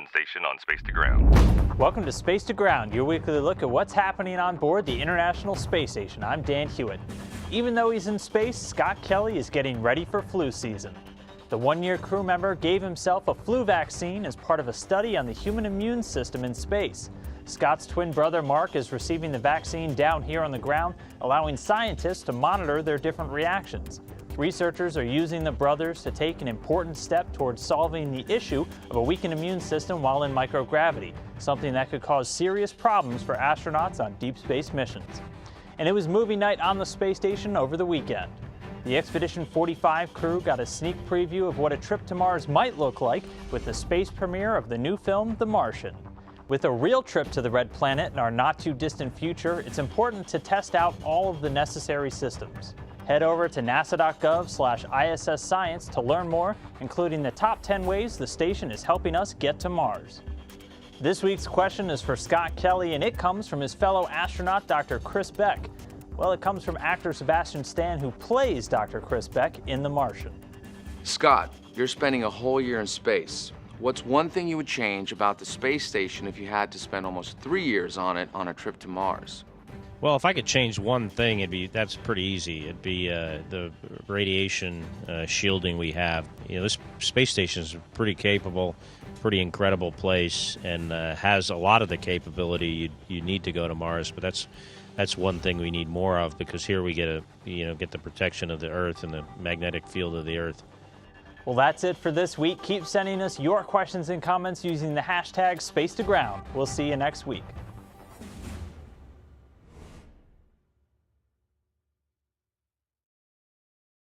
station on Space to Ground. Welcome to Space to Ground, your weekly look at what's happening on board the International Space Station. I'm Dan Hewitt. Even though he's in space, Scott Kelly is getting ready for flu season. The one-year crew member gave himself a flu vaccine as part of a study on the human immune system in space. Scott's twin brother Mark is receiving the vaccine down here on the ground, allowing scientists to monitor their different reactions. Researchers are using the brothers to take an important step towards solving the issue of a weakened immune system while in microgravity, something that could cause serious problems for astronauts on deep space missions. And it was movie night on the space station over the weekend. The Expedition 45 crew got a sneak preview of what a trip to Mars might look like with the space premiere of the new film, The Martian. With a real trip to the Red Planet in our not-too-distant future, it's important to test out all of the necessary systems. Head over to nasa.gov/ISS Science to learn more, including the top 10 ways the station is helping us get to Mars. This week's question is for Scott Kelly, and it comes from his fellow astronaut, Dr. Chris Beck. Well, it comes from actor Sebastian Stan, who plays Dr. Chris Beck in The Martian. Scott, you're spending a whole year in space. What's one thing you would change about the space station if you had to spend almost 3 years on it on a trip to Mars? Well, if I could change one thing, that's pretty easy. It'd be the radiation shielding we have. You know, this space station is pretty capable, pretty incredible place, and has a lot of the capability you need to go to Mars. But that's one thing we need more of, because here we get the protection of the Earth and the magnetic field of the Earth. Well, that's it for this week. Keep sending us your questions and comments using the hashtag #SpaceToGround. We'll see you next week.